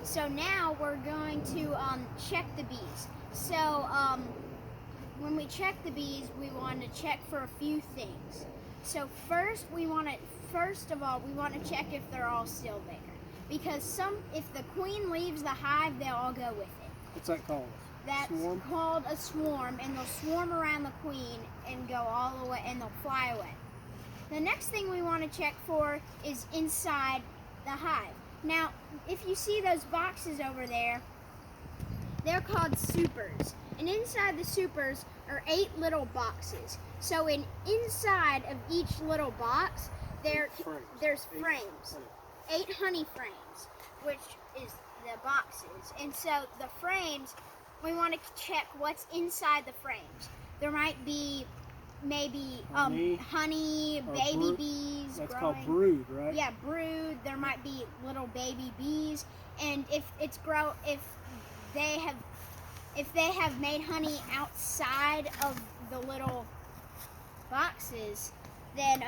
So now we're going to check the bees. So when we check the bees, we want to check for a few things. So first of all, we want to check if they're all still there. Because if the queen leaves the hive, they'll all go with it. What's that called? That's called a swarm, and they'll swarm around the queen and go all the way, and they'll fly away. The next thing we want to check for is inside the hive. Now, if you see those boxes over there, they're called supers. And inside the supers are 8 little boxes. So inside of each little box, there's frames. 8 honey frames, which is the boxes. And so the frames, we want to check what's inside the frames. There might be maybe honey, baby bees. That's growing. Called brood, right? Yeah, brood. There might be little baby bees, and if they have made honey outside of the little boxes, then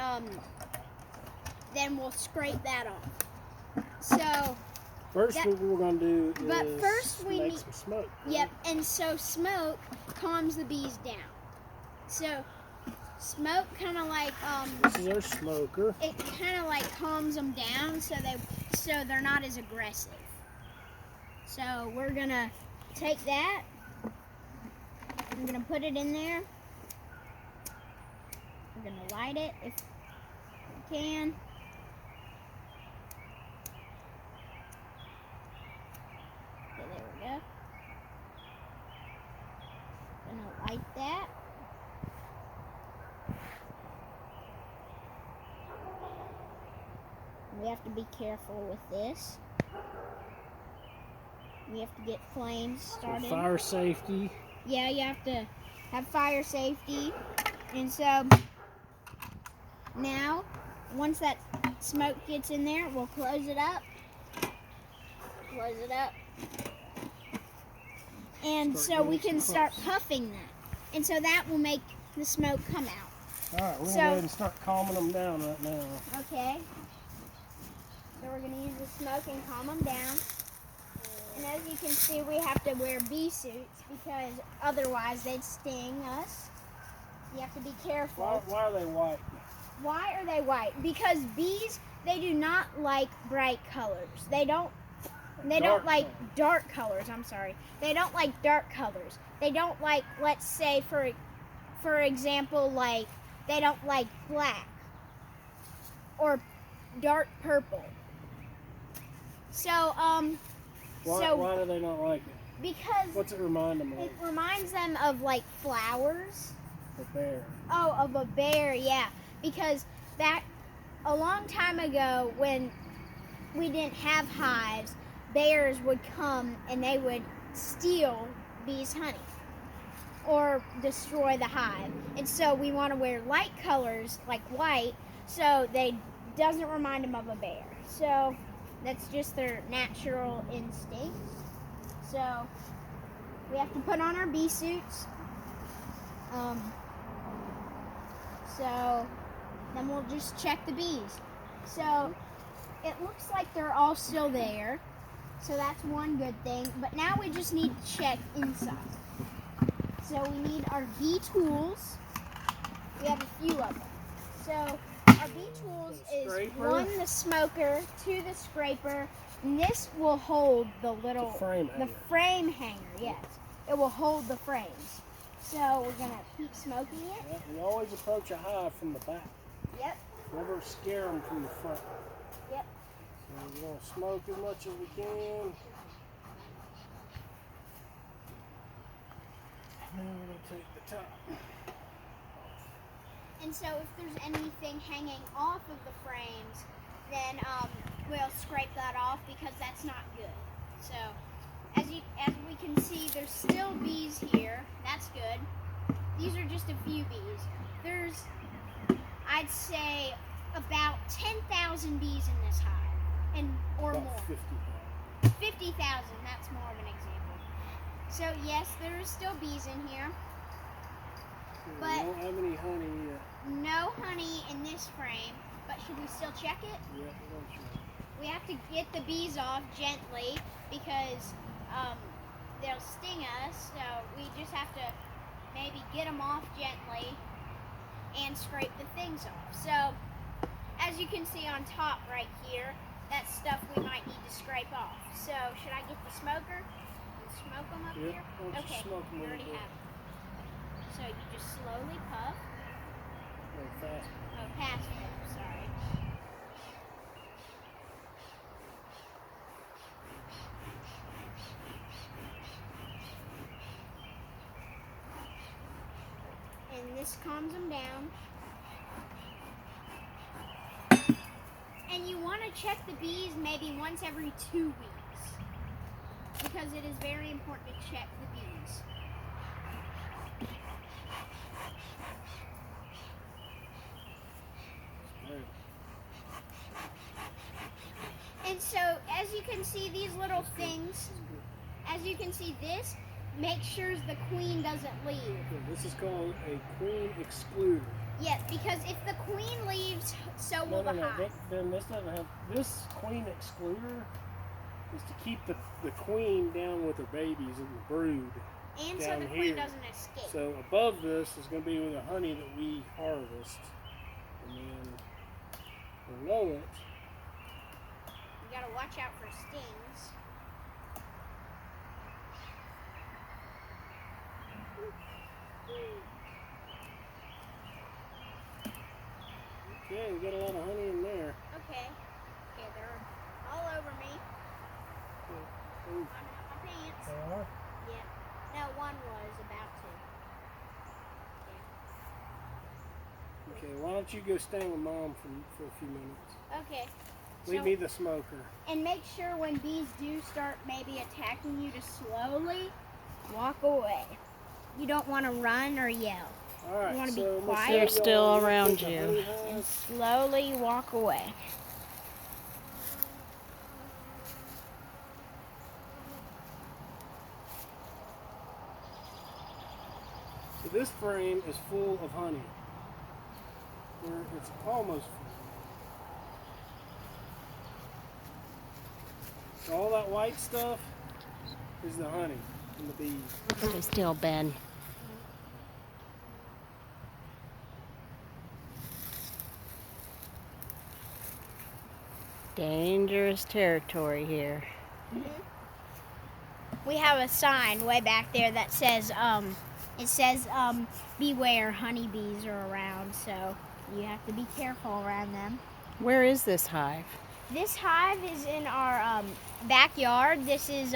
we'll scrape that off. So first, what we're going to do is make some smoke. Right? Yep, and so smoke calms the bees down. So smoke kind of like this is our smoker. It kind of like calms them down, so they're not as aggressive. So we're gonna take that. I'm gonna put it in there. We're gonna light it if we can. Okay, there we go. Gonna light that. We have to be careful with this. We have to get flames started. For fire safety. Yeah, you have to have fire safety. And so now, once that smoke gets in there, we'll close it up. Close it up. And so we can start puffing that. And so that will make the smoke come out. Alright, we're going to go ahead and start calming them down right now. Okay. So we're going to use the smoke and calm them down. And as you can see, we have to wear bee suits because otherwise they'd sting us. You have to be careful. Why are they white? Why are they white? Because bees, they do not like bright colors. They don't like dark colors. I'm sorry. They don't like dark colors. They don't like, let's say for example, like they don't like black or dark purple. So why do they not like it? Because what's it remind them of? It reminds them of like flowers. A bear. Oh, of a bear, yeah. Because back a long time ago, when we didn't have hives, bears would come and they would steal bees' honey or destroy the hive. And so we want to wear light colors like white, so they doesn't remind them of a bear. So that's just their natural instinct. So we have to put on our bee suits. So then we'll just check the bees. So it looks like they're all still there. So that's one good thing. But now we just need to check inside. So we need our bee tools. We have a few of them. So our bee tools is 1, the smoker, 2, the scraper, and this will hold the frame hanger, yes. It will hold the frames. So we're going to keep smoking it. Yeah, we always approach a hive from the back. Yep. Never scare them from the front. Yep. So we're going to smoke as much as we can. Now we're going to take the top. And so if there's anything hanging off of the frames, then we'll scrape that off because that's not good. So as we can see, there's still bees here. That's good. These are just a few bees. There's, I'd say, about 10,000 bees in this hive, or about more. 50,000. That's more of an example. So yes, there is still bees in here. We don't have any honey yet. No honey in this frame, but should we still check it? Yeah, we're going to check. We have to get the bees off gently because they'll sting us. So we just have to maybe get them off gently and scrape the things off. So as you can see on top right here, that's stuff we might need to scrape off. So should I get the smoker and smoke them up here? Okay, you already have it. So you just slowly puff. Oh, fast puff, sorry. And this calms them down. And you want to check the bees maybe once every 2 weeks because it is very important to check the bees. And so as you can see these little things, as you can see this, make sure the queen doesn't leave. This is called a queen excluder. Yes, because if the queen leaves, so will the hive. Then this doesn't have, this queen excluder is to keep the queen down with her babies in the brood. And so the queen doesn't escape. So above this is going to be with the honey that we harvest. And then below it, you gotta watch out for stings. okay, we got a lot of honey in there. Okay, they're all over me. Ooh. On my pants. They are? Yeah. No, one was about to. Okay, why don't you go stand with Mom for a few minutes? Okay. Leave me the smoker. And make sure when bees do start maybe attacking you to slowly walk away. You don't want to run or yell. All right, you want to so be quiet. They're still around you. And slowly walk away. So this frame is full of honey. It's almost full. So all that white stuff is the honey and the bees. They still bend. Dangerous territory here. We have a sign way back there that says, beware, honeybees are around, so you have to be careful around them. Where is this hive? This hive is in our backyard. This is,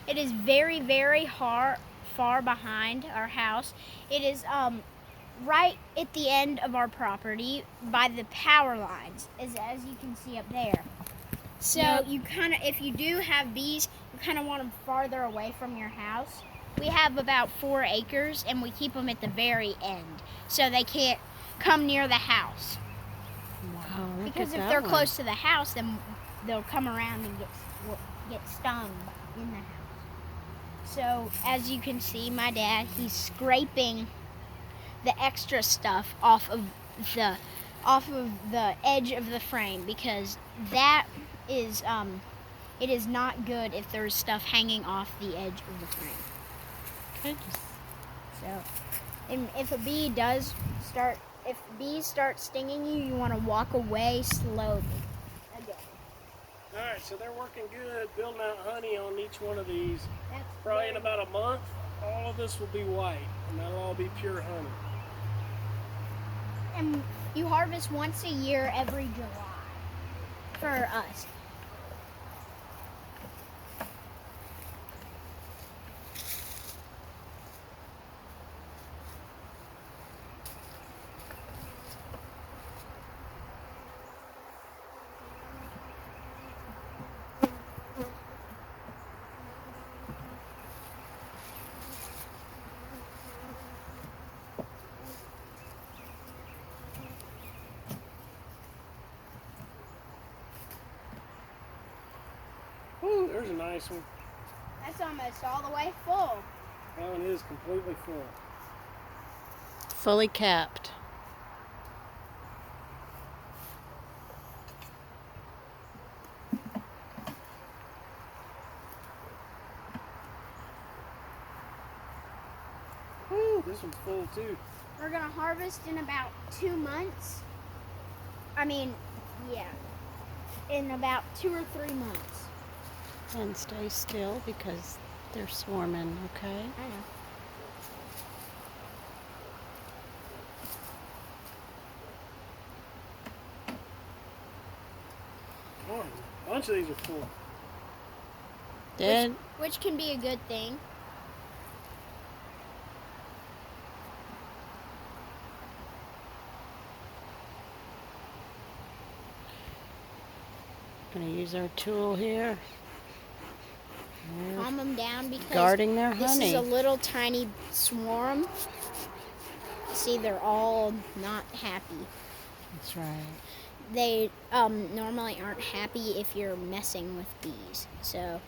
it is very, very far behind our house. It is right at the end of our property by the power lines, as you can see up there. So you kind of, if you do have bees, you kind of want them farther away from your house. We have about 4 acres, and we keep them at the very end, so they can't come near the house. Wow, Because if they're close to the house, then they'll come around and get stung in the house. So as you can see, my dad, he's scraping the extra stuff off of the edge of the frame, because that is it is not good if there's stuff hanging off the edge of the frame. Okay. So, and if bees start stinging you, you want to walk away slowly. Again. All right, so they're working good, building out honey on each one of these. That's Probably in about a month, all of this will be white, and that'll all be pure honey. And you harvest once a year every July for us. Ooh, there's a nice one. That's almost all the way full. That one is completely full. Fully capped. this one's full too. We're gonna harvest in about 2 months. I mean, yeah, in about 2 or 3 months. And stay still because they're swarming, okay? I know. Oh, a bunch of these are full. Dad, Which can be a good thing. gonna use our tool here. They're Calm them down because guarding their this honey. is a little tiny swarm. See, they're all not happy. That's right. They normally aren't happy if you're messing with bees. So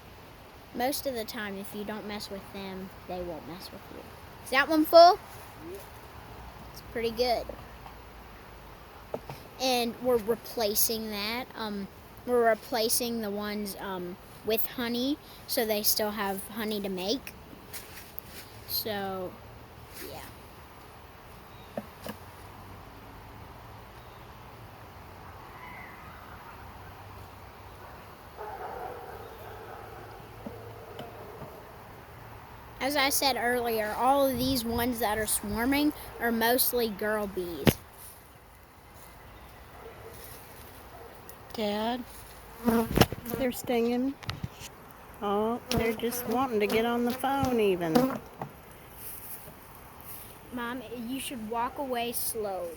most of the time, if you don't mess with them, they won't mess with you. Is that one full? Yeah. It's pretty good. And we're replacing that. We're replacing the ones with honey, so they still have honey to make. So, yeah. As I said earlier, all of these ones that are swarming are mostly girl bees. Dad, they're stinging. Oh, they're just wanting to get on the phone even. Mom, you should walk away slowly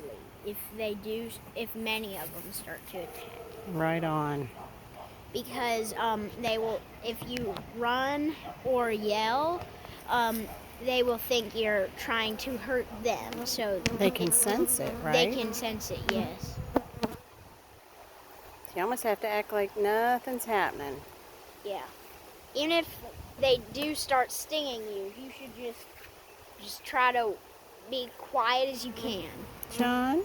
if many of them start to attack. Right on. Because they will, if you run or yell, they will think you're trying to hurt them. So They can sense it, right? They can sense it, yes. You almost have to act like nothing's happening. Yeah. Even if they do start stinging you, you should just try to be quiet as you can. John?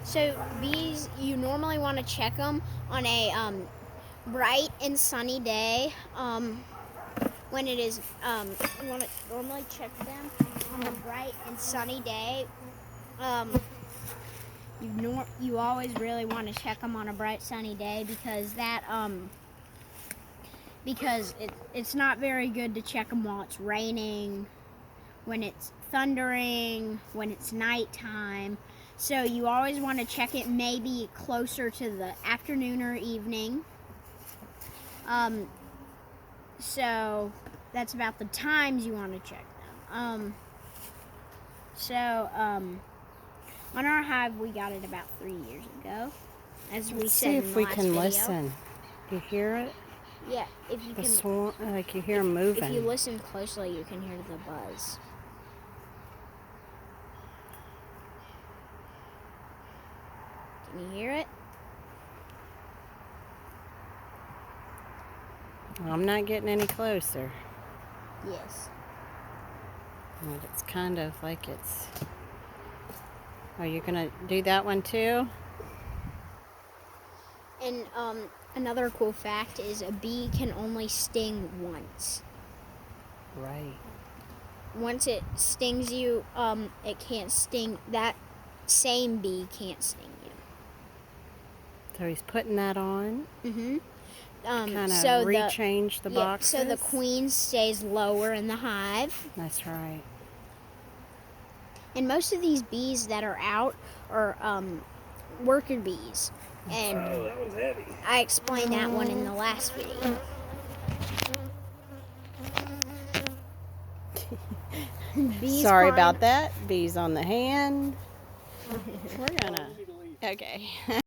So bees, you normally want to check them on a bright and sunny day. When it is, you want to normally check them on a bright and sunny day. You always really want to check them on a bright sunny day because it's not very good to check them while it's raining, when it's thundering, when it's nighttime. So you always want to check it maybe closer to the afternoon or evening. So that's about the times you want to check them. On our hive, we got it about 3 years ago. As we Let's said see in if the we last can video. listen. Do you hear it? Yeah, if you The can. swarm, like you hear them moving. If you listen closely, you can hear the buzz. Can you hear it? I'm not getting any closer. Yes. But it's kind of like it's... Are you going to do that one too? And another cool fact is a bee can only sting once. Right. Once it stings you, it can't sting. That same bee can't sting you. So he's putting that on. Mm-hmm. Kind of so rechange the yeah, boxes. so the queen stays lower in the hive. That's right. And most of these bees that are out are worker bees. And Oh, that one's heavy. I explained that one in the last video. Bees Sorry climb- about that. Bees on the hand. We're gonna... Okay.